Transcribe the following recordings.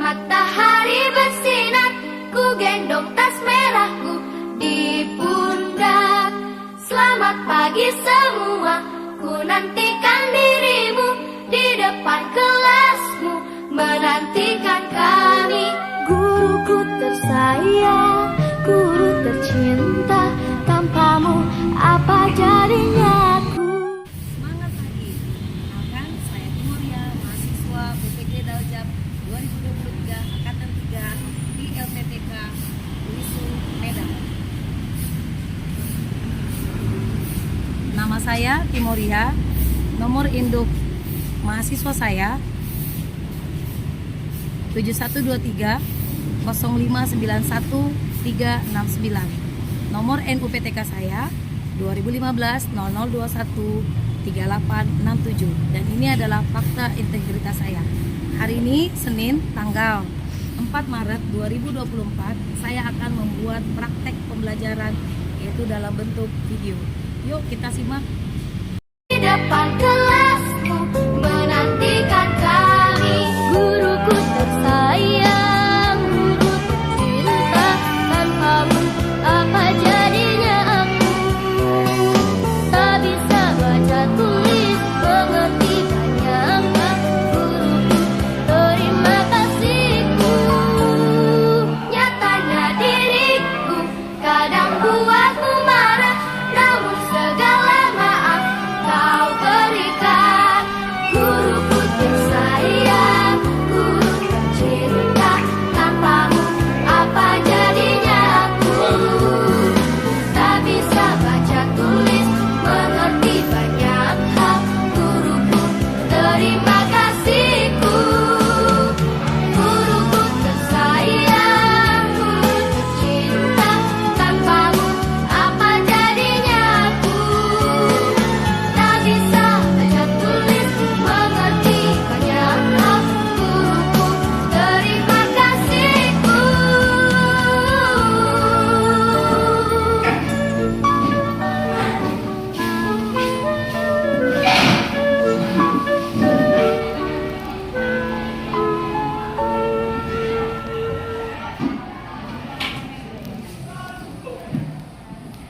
Matahari bersinar, ku gendong tas merahku di pundak. Selamat pagi semua, ku nantikan dirimu di depan kelasmu, menantikan kami. Guruku tersayang, guru tercinta, tanpamu apa jadinya aku? Semangat pagi. Kenalkan, saya Timoria, mahasiswa PPG Daljab 2023 Angkatan 3 di LPTK Wisu Medan. Nama saya Timoria, nomor induk mahasiswa saya 7123 0591 369. Nomor NUPTK saya 2015 0021 3867. Dan ini adalah fakta integritas saya. Hari ini Senin tanggal 4 Maret 2024 saya akan membuat praktek pembelajaran, yaitu dalam bentuk video. Yuk kita simak. Di depan kelasmu, menantikan kami. Guruku tersayang, guru tercinta, tanpamu apa jadinya aku? Tak bisa baca tulis, mengerti banyak angka. Guruku, terima kasihku. Nyatanya diriku kadang buatmu marah, namun segala maaf kau berikan. Guruku tersayang, guru tercinta, tanpamu apa jadinya aku? Tak bisa baca tulis, mengerti banyak hal. Guruku, terima kasihku. Guruku tersayang, guru tercinta, tanpamu apa jadinya aku? Tak bisa baca tulis, mengerti banyak hal. Guruku, terima kasihku.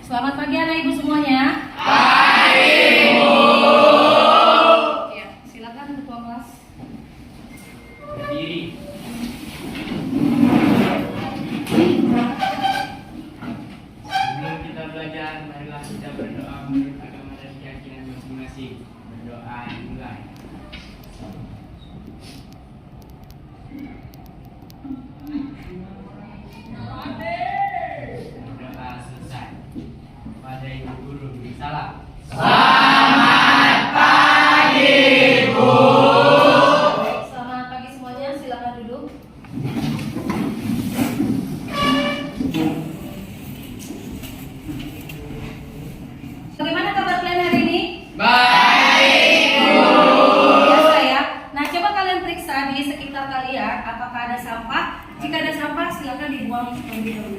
Selamat pagi anak ibu semuanya. Pagi ibu. Ya, silakan ketua kelas. Berdiri. Sebelum kita belajar, marilah kita berdoa menurut agama dan keyakinan masing-masing. Berdoa dimulai. Berdoa selesai. Pada ibu guru, salam. Selamat pagi semuanya, silakan duduk. Bagaimana kabar kalian hari ini? Biasa ya. Nah, coba kalian periksa di sekitar kalian apakah ada sampah. Jika ada sampah, silakan dibuang terlebih dahulu.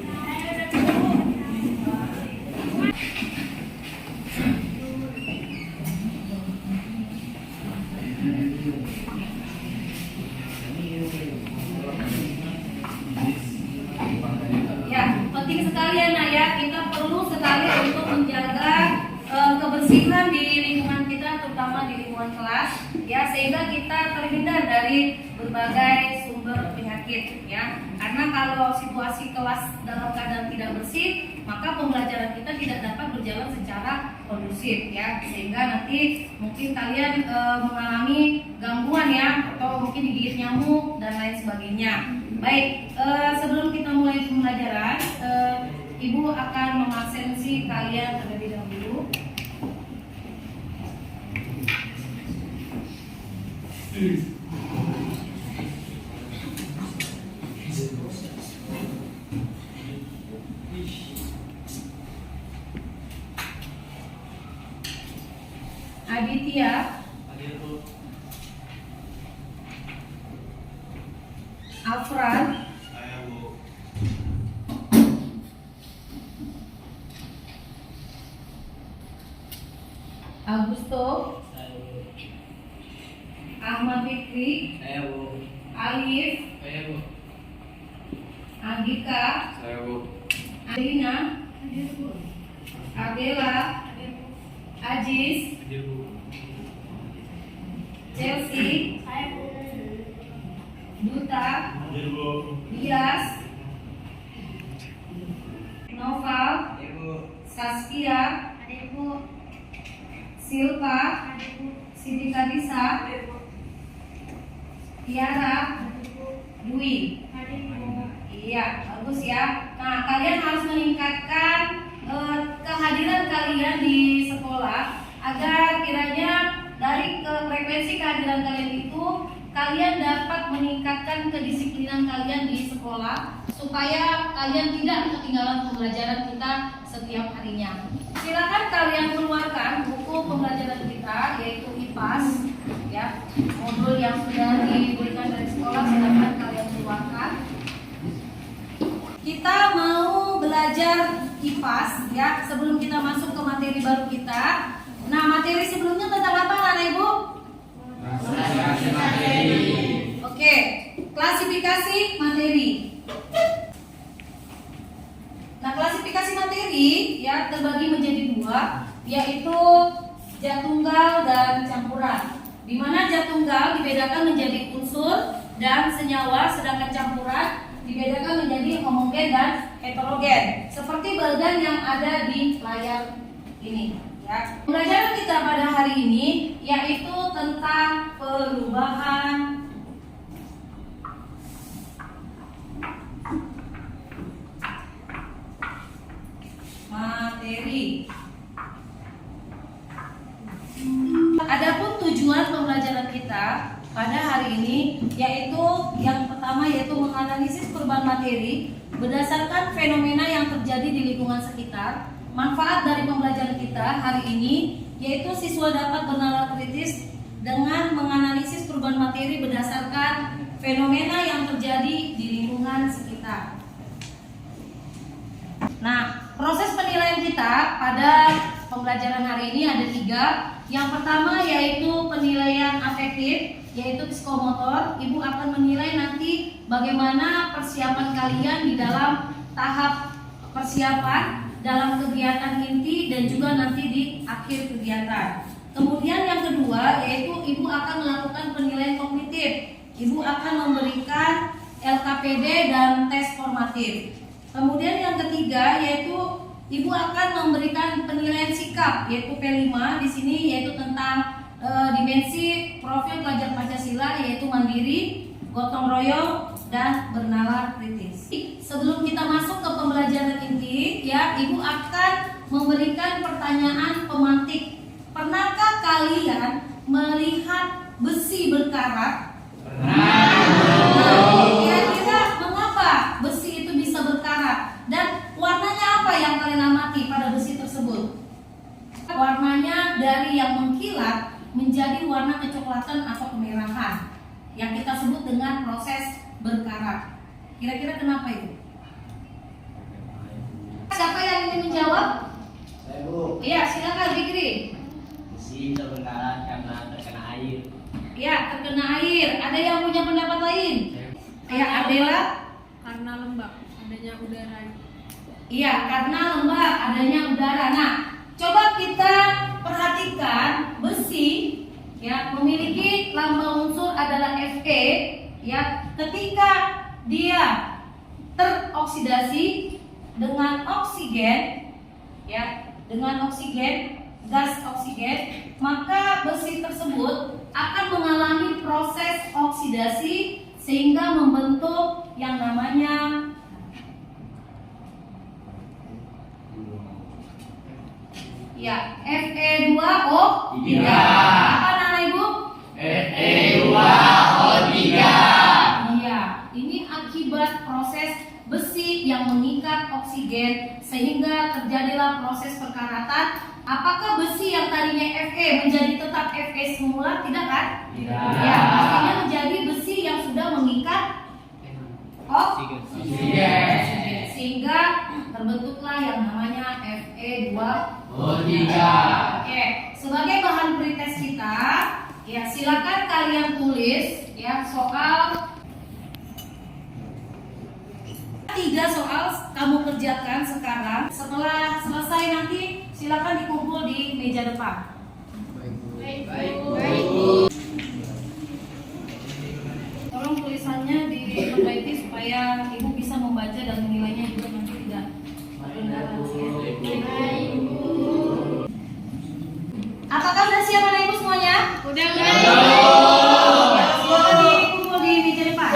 Ya, penting sekali ya Nak ya, kita perlu sekali untuk menjaga kebersihan di lingkungan kita, terutama di lingkungan kelas ya, sehingga kita terhindar dari berbagai sumber penyakit ya. Karena kalau situasi kelas dalam keadaan tidak bersih, maka pembelajaran kita tidak dapat berjalan secara kondusif ya, sehingga nanti mungkin kalian mengalami gangguan ya, atau mungkin digigit nyamuk dan lain sebagainya. Baik, sebelum kita mulai pembelajaran, Ibu akan mengabsensi kalian terlebih dahulu. Aditya, Afran, Augusto, Ahmad Fikri, Saya Bu. Alif, Saya Bu. Andika, Saya Bu. Adina, Adela, Ajis, Hadir Bu. Chelsea, Duta, Hadir Bu. Dias, Noval, Hadir Bu. Saskia, Silva, Siti Kadisa, Tiara, Dwi. Iya, bagus ya. Nah, kalian harus meningkatkan kehadiran kalian di sekolah agar kiranya dari frekuensi kehadiran kalian itu kalian dapat meningkatkan kedisiplinan kalian di sekolah supaya kalian tidak ketinggalan pembelajaran kita setiap harinya. Silakan kalian keluarkan buku pembelajaran kita yaitu IPAS ya, modul yang sudah diberikan dari sekolah silakan kalian keluarkan. Kita mau belajar IPAS ya sebelum kita masuk ke materi baru kita. Nah, materi sebelumnya tentang apa anak ibu? Klasifikasi materi. Oke, klasifikasi materi. Nah, klasifikasi materi ya terbagi menjadi dua, yaitu zat tunggal dan campuran. Di mana zat tunggal dibedakan menjadi unsur dan senyawa, sedangkan campuran dibedakan menjadi homogen dan heterogen. Seperti bagan yang ada di layar ini. Ya. Pembelajaran kita pada hari ini yaitu tentang perubahan materi. Adapun tujuan pembelajaran kita pada hari ini yaitu yang pertama yaitu menganalisis perubahan materi berdasarkan fenomena yang terjadi di lingkungan sekitar. Manfaat dari pembelajaran kita hari ini yaitu siswa dapat bernalar kritis dengan menganalisis perubahan materi berdasarkan fenomena yang terjadi di lingkungan sekitar. Nah, proses penilaian kita pada pembelajaran hari ini ada 3. Yang pertama yaitu penilaian afektif, yaitu psikomotor. Ibu akan menilai nanti bagaimana persiapan kalian di dalam tahap persiapan dalam kegiatan inti dan juga nanti di akhir kegiatan. Kemudian yang kedua yaitu ibu akan melakukan penilaian kognitif. Ibu akan memberikan LKPD dan tes formatif. Kemudian yang ketiga yaitu ibu akan memberikan penilaian sikap yaitu P5 di sini yaitu tentang dimensi profil pelajar Pancasila yaitu mandiri, gotong royong dan bernalar kritis. Sebelum kita masuk ke pembelajaran inti ya, ibu akan memberikan pertanyaan pemantik. Pernahkah kalian melihat besi berkarat? Nah, kira-kira mengapa besi itu bisa berkarat dan warnanya apa yang kalian amati pada besi tersebut? Warnanya dari yang mengkilat menjadi warna kecoklatan atau kemerahan yang kita sebut dengan proses berkarat. Kira-kira kenapa itu? Siapa yang ingin menjawab? Saya Bu. Iya, silakan Fikri. Besi terbakaran karena terkena air. Ya, terkena air. Ada yang punya pendapat lain? Ya, Adela? Karena lembab adanya udara. Iya, karena lembab adanya udara. Nah, coba kita perhatikan besi ya memiliki lambang unsur adalah Fe ya. Ketika dia teroksidasi dengan oksigen ya, dengan oksigen, gas oksigen, maka besi tersebut akan mengalami proses oksidasi sehingga membentuk yang namanya ya Fe2O3. Apa nama ibu? Fe2O3. Iya, ini akibat proses besi yang mengikat oksigen sehingga terjadilah proses perkaratan. Apakah besi yang tadinya Fe menjadi tetap Fe semula? Tidak kan? Tidak. Ya, pastinya menjadi besi yang sudah mengikat oksigen sehingga terbentuklah yang namanya Fe2O3. Oke, sebagai bahan pretest kita, ya silakan kalian tulis ya soal 3 soal kamu kerjakan sekarang. Setelah selesai nanti silakan dikumpul di meja depan. Tolong tulisannya diperbaiki supaya ibu bisa membaca dan menilainya juga nanti tidak kedengaran. Apakah sudah siap anak ibu semuanya? Udah Ya, silakan dikumpul di meja depan.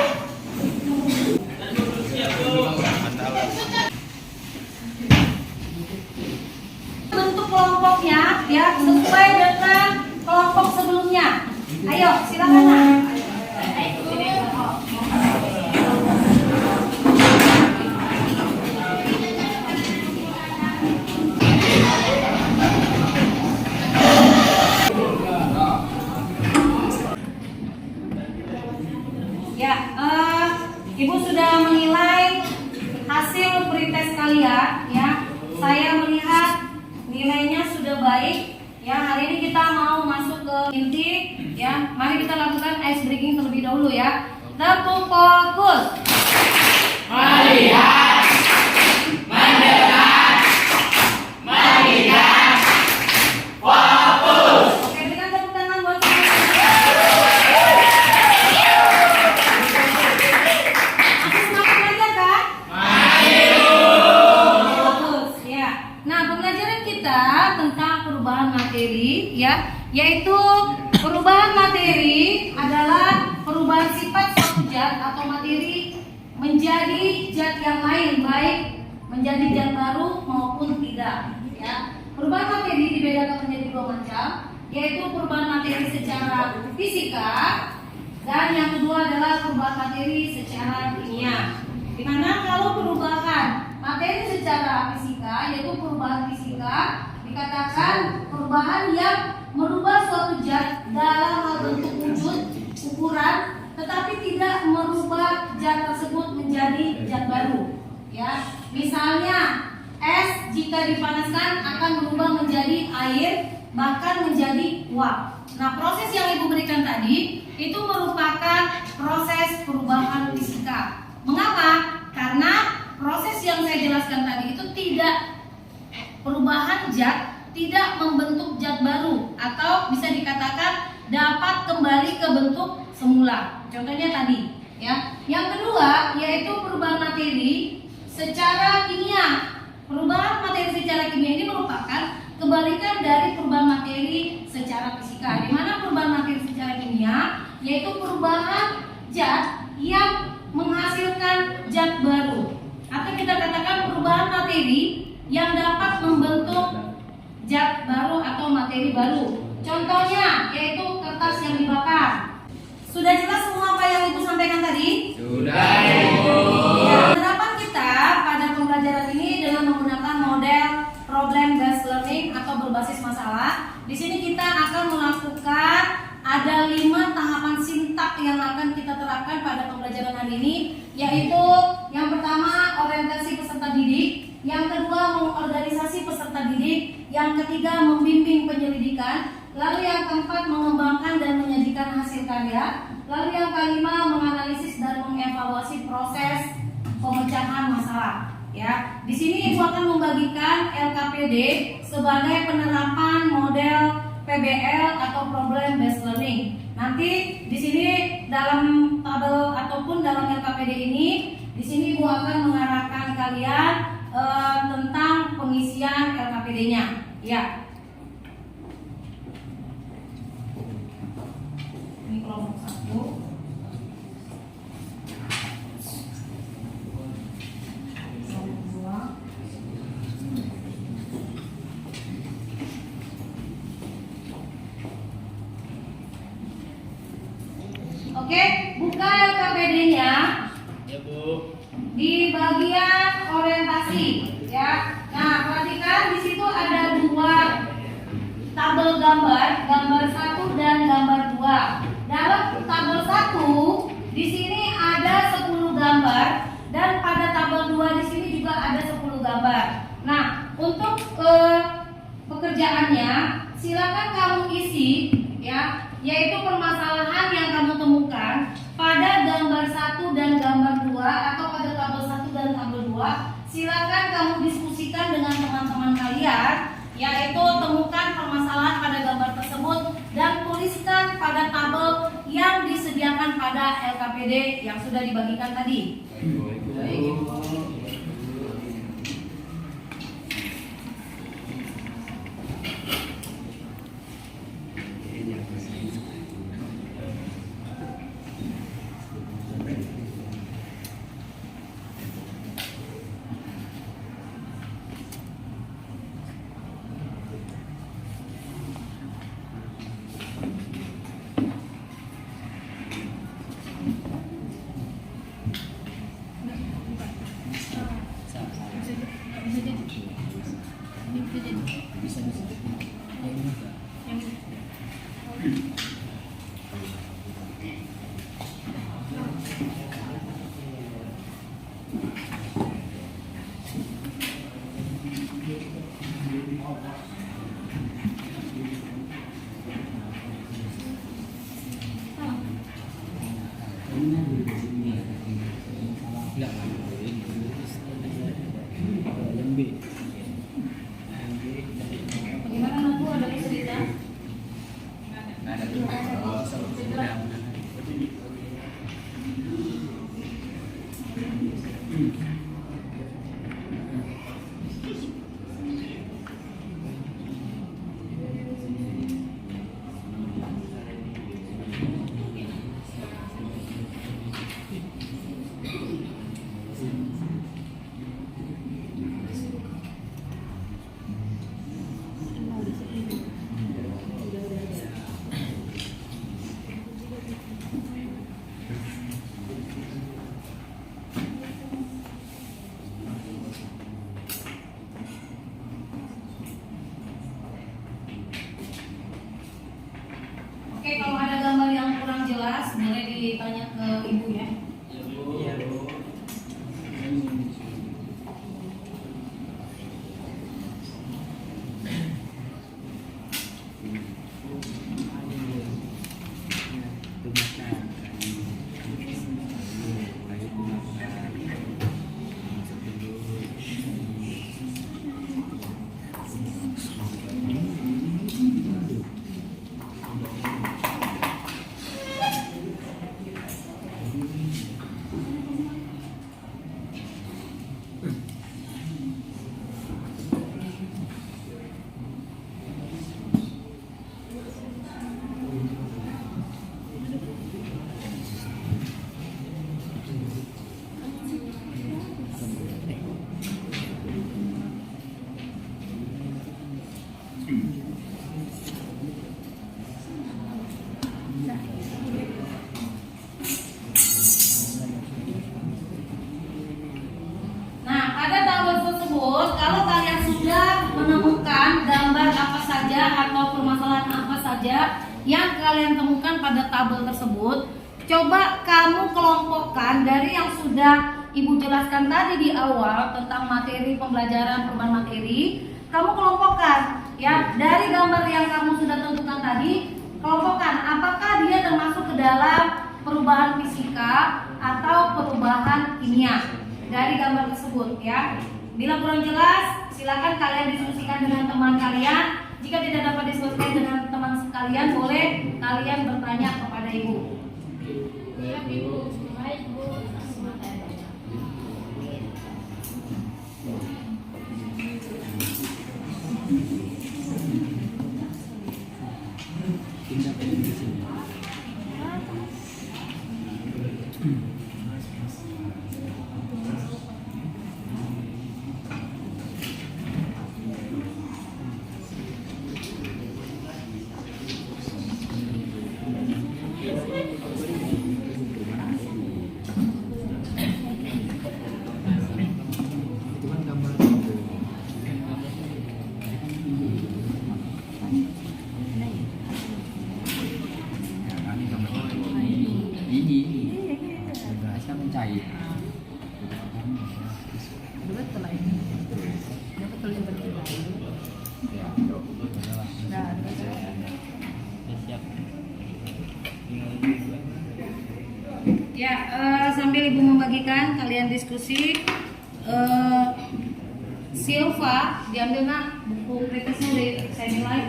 Bentuk kelompoknya ya sesuai dengan kelompok sebelumnya. Ayo, silakan nak. Ya, ibu sudah menilai hasil pretest kalian ya. Saya melihat nilainya sudah baik. Ya, hari ini kita mau masuk ke inti ya. Mari kita lakukan ice breaking terlebih dahulu ya. Tepuk fokus. Melihat, mendengar, melihat, fokus. Oke, berikan tepuk tangan buat saya. Masih semangat belajar kan? Bagus ya. Nah, pembelajaran kita tentang perubahan materi ya, yaitu perubahan materi adalah perubahan sifat suatu zat atau materi menjadi zat yang lain, baik menjadi zat baru maupun tidak ya. Perubahan materi dibedakan menjadi 2 macam, yaitu perubahan materi secara fisika dan yang kedua adalah perubahan materi secara kimia. Dimana kalau perubahan materi secara fisika, yaitu perubahan fisika, dikatakan perubahan yang merubah suatu zat dalam hal bentuk, wujud, ukuran, tetapi tidak merubah zat tersebut menjadi zat baru. Ya, misalnya es jika dipanaskan akan berubah menjadi air, bahkan menjadi uap. Nah, proses yang ibu berikan tadi itu merupakan proses perubahan fisika. Mengapa? Karena proses yang saya jelaskan tadi itu tidak perubahan zat, tidak membentuk zat baru, atau bisa dikatakan dapat kembali ke bentuk semula. Contohnya tadi, ya. Yang kedua yaitu perubahan materi secara kimia. Perubahan materi secara kimia ini merupakan kebalikan dari perubahan materi secara fisika. Di mana perubahan materi secara kimia yaitu perubahan zat yang menghasilkan zat baru, atau kita katakan perubahan materi yang dapat membentuk zat baru atau materi baru. Contohnya yaitu kertas yang dibakar. Sudah jelas semua apa yang ibu sampaikan tadi? Sudah, Ibu. Ya, penerapan kita pada pembelajaran ini dengan menggunakan model problem based learning atau berbasis masalah. Di sini kita akan melakukan ada 5 tahapan sintak yang akan kita terapkan pada pembelajaran hari ini, yaitu yang pertama orientasi peserta didik, yang kedua mengorganisasi peserta didik, yang ketiga membimbing penyelidikan, lalu yang keempat mengembangkan dan menyajikan hasil karya, lalu yang kelima menganalisis dan mengevaluasi proses pemecahan masalah. Ya, di sini ibu akan membagikan LKPD sebagai penerapan model PBL atau problem based learning. Nanti di sini dalam tabel ataupun dalam LKPD ini, di sini ibu akan mengarahkan kalian tentang pengisian LKPD-nya. Ya. Ini kelompok 1. Oke, buka LKPD-nya Ya, Bu. di bagian orientasi, ya. Nah, perhatikan di situ ada 2 tabel gambar, gambar 1 dan gambar 2. Dalam tabel 1 di sini ada 10 gambar dan pada tabel 2 di sini juga ada 10 gambar. Nah, untuk pekerjaannya silakan kamu isi ya, yaitu permasalahan yang kamu temukan pada gambar 1 dan gambar 2 atau pada tabel 1 dan tabel silakan kamu diskusikan dengan teman-teman kalian, yaitu temukan permasalahan pada gambar tersebut dan tuliskan pada tabel yang disediakan pada LKPD yang sudah dibagikan tadi. Bagaimana Nabu, ada kesulitan? Oke, kalau ada gambar yang kurang jelas boleh ditanya ke ibu ya. Nah, pada tabel tersebut, kalau kalian sudah menemukan gambar apa saja atau permasalahan apa saja yang kalian temukan pada tabel tersebut, coba kamu kelompokkan dari yang sudah Ibu jelaskan tadi di awal tentang materi pembelajaran perubahan materi. Kamu kelompokkan ya, dari gambar yang kamu sudah tentukan tadi, kelompokkan apakah dia termasuk ke dalam perubahan fisika atau perubahan kimia dari gambar tersebut ya. Bila kurang jelas, silakan kalian diskusikan dengan teman kalian. Jika tidak dapat diskusikan dengan teman sekalian, boleh kalian bertanya kepada ibu. Iya, Ibu. Baik, Bu. Ya, sambil Ibu membagikan, kalian diskusi. Silva diambil nak buku kritisnya dari saya nilai.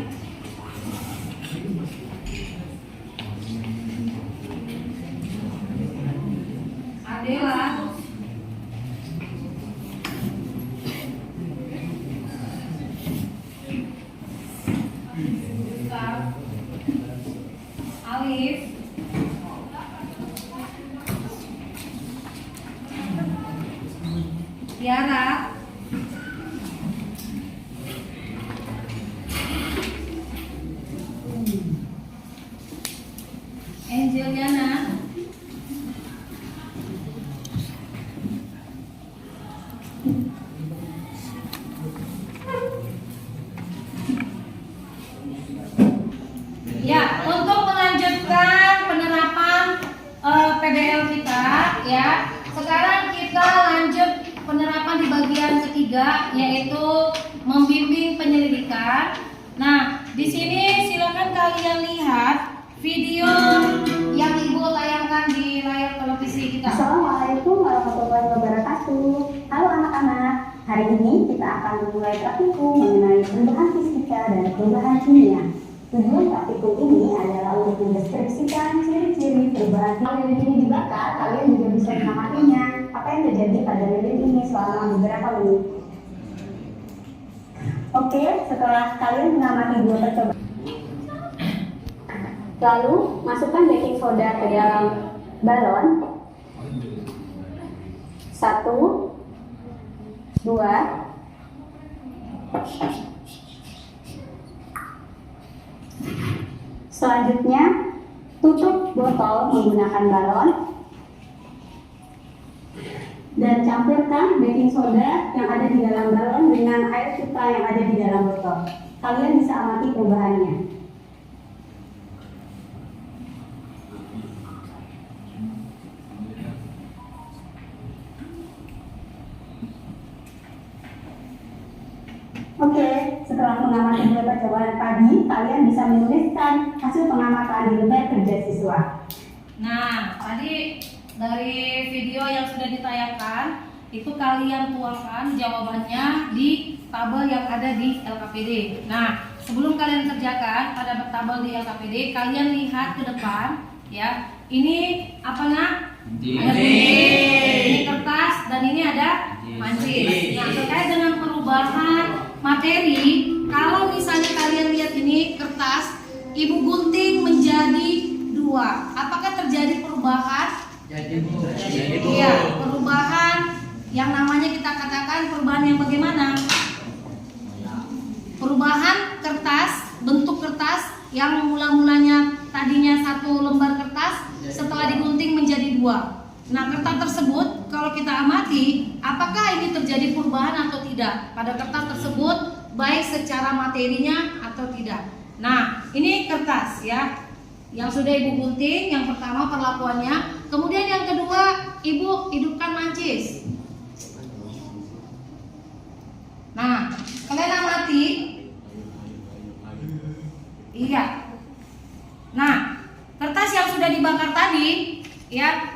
Adela, Gustav, Alif, Tiara, Angeliana, ya, untuk melanjutkan penerapan PDL kita, ya. Sekarang kita lanjut penerapan di bagian ketiga, yaitu membimbing penyelidikan. Nah, di sini silakan kalian lihat video yang Ibu tayangkan di layar televisi kita. Assalamualaikum warahmatullahi wabarakatuh. Halo anak-anak, hari ini kita akan memulai praktikum mengenai perubahan fisika dan perubahan kimia. Tujuan praktikum ini adalah untuk mendeskripsikan ciri-ciri perubahan. Kalau lilin ini dibakar, kalian juga bisa mengamatinya. Apa yang terjadi pada lilin ini selama beberapa menit. Oke, setelah kalian mengamati dua percobaan, lalu masukkan baking soda ke dalam balon. 1, 2, selanjutnya tutup botol menggunakan balon dan campurkan baking soda yang ada di dalam balon dengan air kita yang ada di dalam botol. Kalian bisa amati perubahannya. Oke, setelah mengamati dua percobaan tadi, kalian bisa menuliskan hasil pengamatan di lembar kerja siswa. Nah, tadi dari video yang sudah ditayangkan, itu kalian tuangkan jawabannya di tabel yang ada di LKPD. Nah, sebelum kalian kerjakan pada tabel di LKPD, kalian lihat ke depan, ya. Ini apa nak? Ada ini kertas dan ini ada mancis. Nah, terkait dengan perubahan materi, kalau misalnya kalian lihat ini kertas, Ibu gunting menjadi 2. Apakah terjadi perubahan? Iya, perubahan yang namanya kita katakan perubahan yang bagaimana? Perubahan kertas, bentuk kertas yang mula-mulanya tadinya 1 lembar kertas, setelah digunting menjadi 2. Nah, kertas tersebut kalau kita amati, apakah ini terjadi perubahan atau tidak pada kertas tersebut, baik secara materinya atau tidak. Nah, ini kertas ya, yang sudah Ibu gunting. Yang pertama perlakuannya, kemudian yang kedua Ibu hidupkan mancis. Nah, kalian amati, iya. Nah, kertas yang sudah dibakar tadi, ya.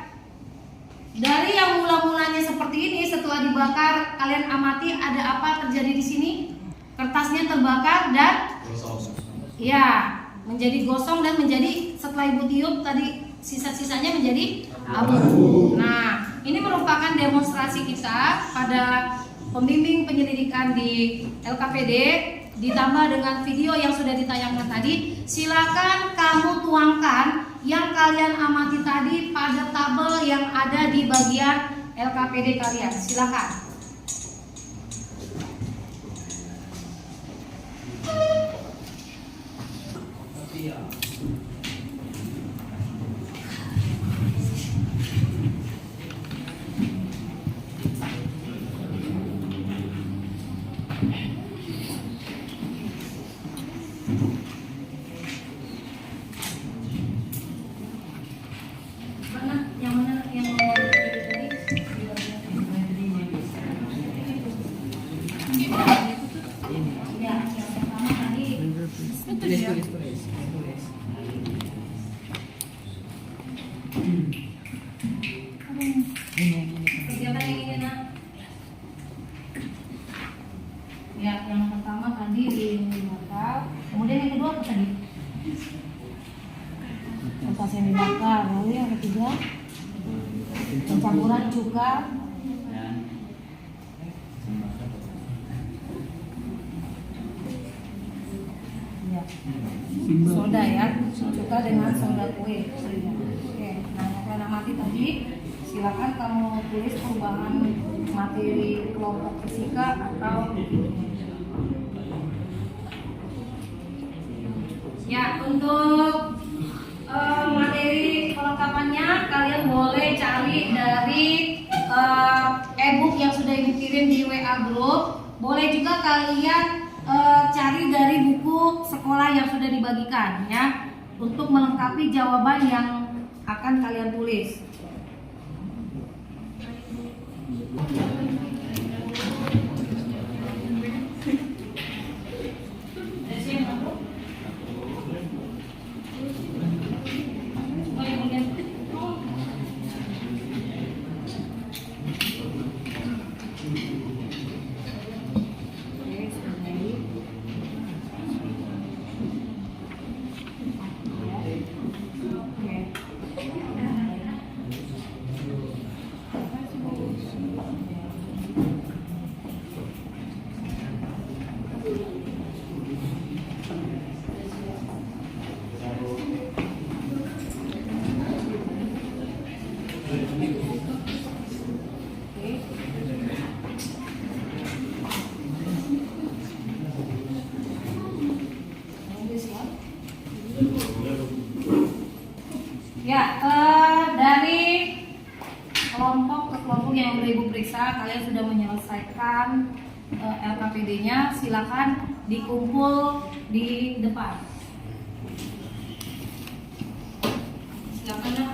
Dari yang mula-mulanya seperti ini, setelah dibakar, kalian amati ada apa terjadi di sini? Kertasnya terbakar dan ya, menjadi gosong dan menjadi, setelah Ibu tiup tadi sisa-sisanya menjadi abu. Nah, ini merupakan demonstrasi kita pada pembimbing penyelidikan di LKPD, ditambah dengan video yang sudah ditayangkan tadi. Silakan kamu tuangkan yang kalian amati tadi pada tabel yang ada di bagian LKPD kalian. Silakan. Kegiatan yang ini nak. Kemudian yang kedua apa tadi? Kertas yang dibakar. Lalu yang ketiga pencampuran cuka dan ya. Soda ya, cuka dengan soda kue. Oke, nah yang kalian amati tadi, silakan kamu tulis perubahan materi kelompok fisika atau ya untuk materi kelengkapannya kalian boleh cari dari e-book yang sudah dikirim di WA group. Boleh juga kalian cari dari buku sekolah yang sudah dibagikan ya untuk melengkapi jawaban yang akan kalian tulis. Ya, dari kelompok ke kelompok yang udah Ibu periksa, kalian sudah menyelesaikan LKPD-nya. Silakan dikumpul di depan. Silakan ya.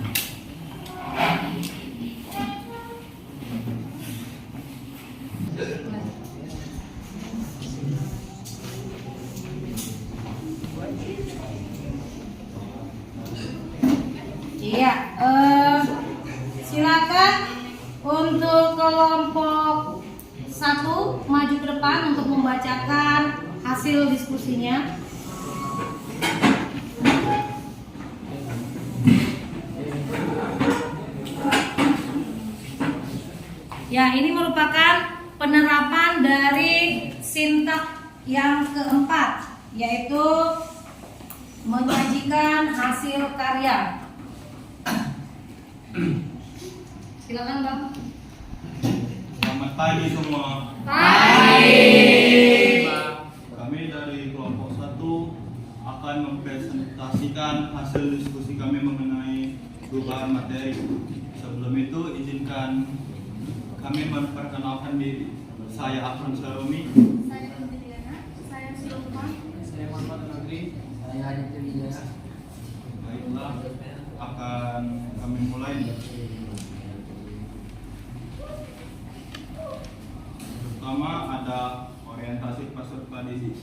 Iya, silakan untuk kelompok 1 maju ke depan untuk membacakan hasil diskusinya. Ya, ini merupakan penerapan dari sintaks yang keempat, yaitu menyajikan hasil karya. Silakan Bang. Selamat pagi semua. Pagi. Kami dari kelompok 1 akan mempresentasikan hasil diskusi kami mengenai perubahan materi. Sebelum itu izinkan kami memperkenalkan diri. Saya Afron Sarumi. Saya Indriana, saya Sultan. saya Muhammad Nagri, saya Adit Wijaya. Baiklah, akan kami mulai. Pertama ada orientasi peserta didik.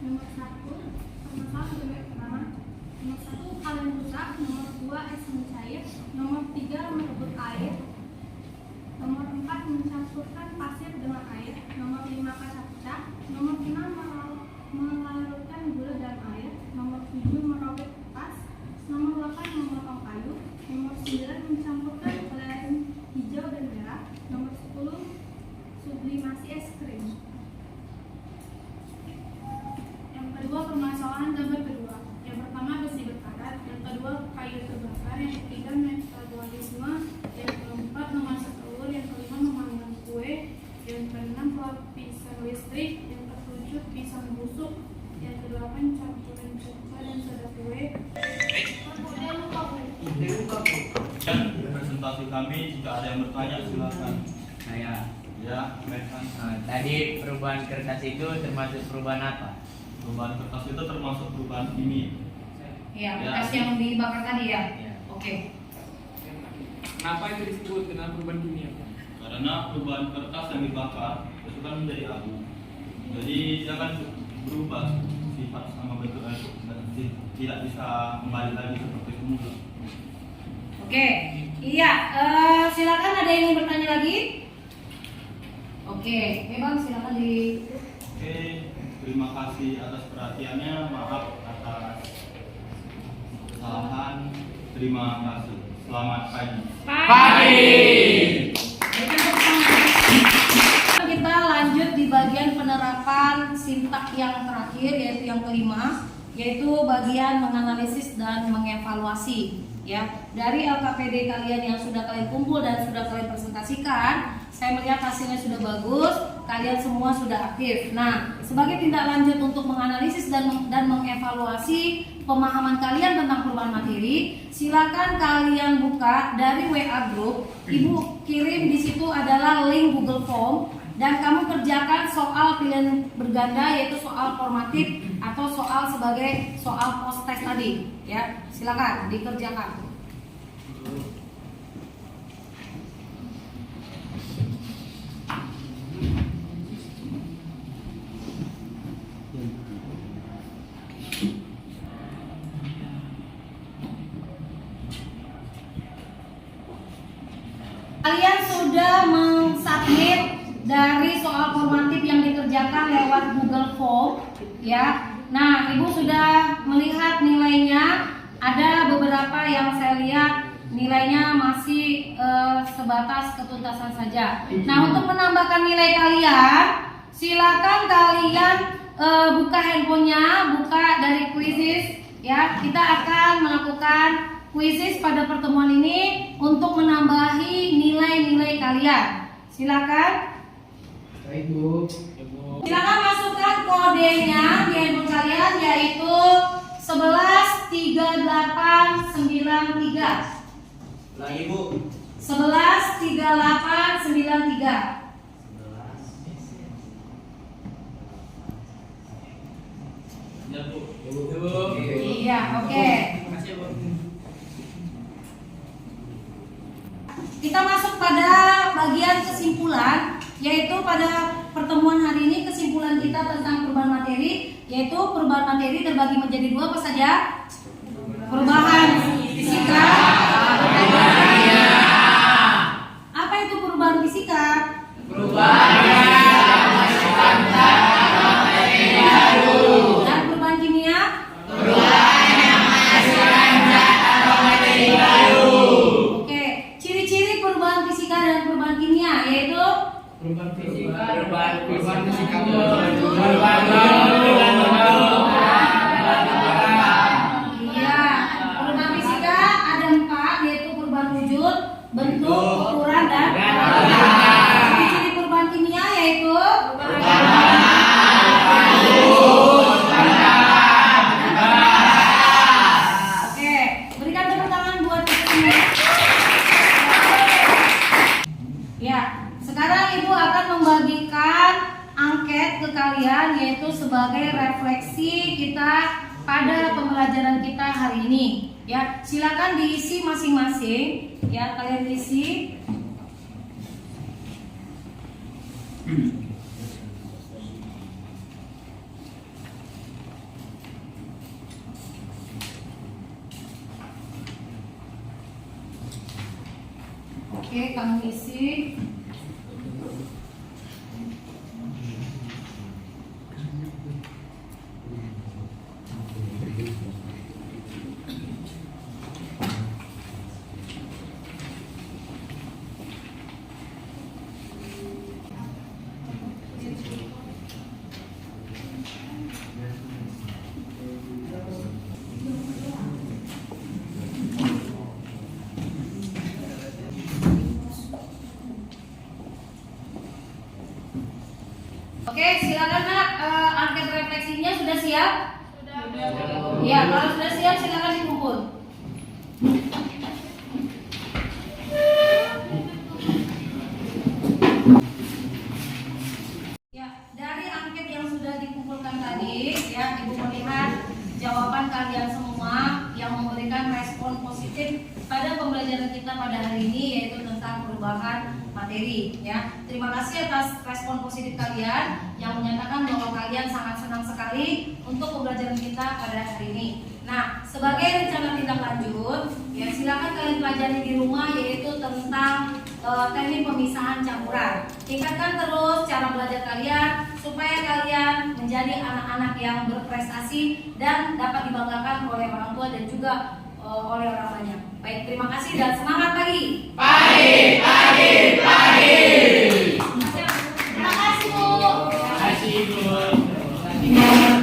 Nomor 1 sebagai pertama. Nomor 1 hal yang rusak. Nomor 2 es mencair. Nomor 3 merebut air. Nomor 4 mencampurkan pasir dengan air. Nomor 5 kaca pecah. Nomor 6 melarutkan gula dalam air. Nomor 7 merobek kertas. Nomor 8 memotong kayu. Nomor 9 mencampurkan lem hijau dan merah. Nomor 10 sublimasi es krim. Yang kedua, permasalahan gambar kedua. Yang pertama besi berkarat, yang kedua kayu terbakar, yang ketiga metabolisme, yang keempat memasak telur, yang kelima memanggang kue, yang keenam lapisan listrik, yang ketujuh pisang busuk, yang kedelapan campuran cuka dan soda kue. Kemudian lupa bu. Dan presentasi kami jika ada yang bertanya silakan. Saya Ya, Merkan. tadi perubahan kertas itu termasuk perubahan apa? Perubahan kertas itu termasuk perubahan kimia. Ya, Ya. tes yang dibakar tadi ya. Ya. Oke. Kenapa itu disebut dengan perubahan kimia? Karena perubahan kertas yang dibakar itu kan menjadi abu. Jadi dia akan berubah sifat sama bentuk tidak bisa kembali lagi seperti semula. Oke, iya. Silakan ada yang ingin bertanya lagi? Oke, Bang silakan di. Oke, terima kasih atas perhatiannya. Maaf atas kesalahan. Terima kasih. Selamat pagi. Kita lanjut di bagian penerapan sintak yang terakhir, yaitu yang kelima, yaitu bagian menganalisis dan mengevaluasi. Ya, dari LKPD kalian yang sudah kalian kumpul dan sudah kalian presentasikan, saya melihat hasilnya sudah bagus, kalian semua sudah aktif. Nah, sebagai tindak lanjut untuk menganalisis dan mengevaluasi pemahaman kalian tentang perubahan materi, silakan kalian buka dari WA group. Ibu kirim di situ adalah link Google Form dan kamu kerjakan soal pilihan berganda, yaitu soal formatif atau soal sebagai soal post test tadi. Ya, silakan dikerjakan. Kalian sudah mensubmit dari soal formatif yang dikerjakan lewat Google Form, ya. Nah, Ibu sudah melihat nilainya. Ada beberapa yang saya lihat nilainya masih sebatas ketuntasan saja. Nah, untuk menambahkan nilai kalian, silakan kalian buka handphonenya, buka dari Quizizz, ya. Kita akan melakukan Quizizz pada pertemuan ini untuk menambahi nilai-nilai kalian. Silakan. Silakan masukkan kodenya di handphone kalian, yaitu 113893. Lagi Bu. 113893. Ya Bu. Iya, oke. Makasih Bu. Kita masuk pada bagian kesimpulan, yaitu pada pertemuan hari ini kesimpulan kita tentang perubahan materi, yaitu perubahan materi terbagi menjadi dua apa saja? Perubahan fisika. Apa itu perubahan fisika? Dan perubahan kimia? Oke, ciri-ciri perubahan fisika dan perubahan kimia yaitu Perubahan fisika. iya, perubahan fisika ada 4, yaitu perubahan wujud, bentuk, ukuran, dan ciri-ciri perubahan kimia yaitu Oke, berikan tepuk tangan buat kita semua. Ya, sekarang Ibu akan membagikan angket ke kalian, yaitu sebagai refleksi kita pada pembelajaran kita hari ini. Ya, silakan diisi masing-masing. Ya, kalian isi. Oke, kamu isi. Oke, silakan Nak, angket refleksinya sudah siap? Sudah. Ya, kalau sudah siap silakan dikumpul. Ya, dari angket yang sudah dikumpulkan tadi, ya Ibu melihat jawaban kalian semua yang memberikan respon positif pada pembelajaran kita pada hari ini, yaitu tentang perubahan materi. Ya, terima Terima kasih atas respon positif kalian yang menyatakan bahwa kalian sangat senang sekali untuk pembelajaran kita pada hari ini. Nah, sebagai rencana tindak lanjut, ya silakan kalian pelajari di rumah, yaitu tentang teknik pemisahan campuran. Tingkatkan terus cara belajar kalian supaya kalian menjadi anak-anak yang berprestasi dan dapat dibanggakan oleh orang tua dan juga oleh orang banyak. Baik, terima kasih dan semangat pagi. Pagi. Terima kasih Bu. Terima kasih, Bu.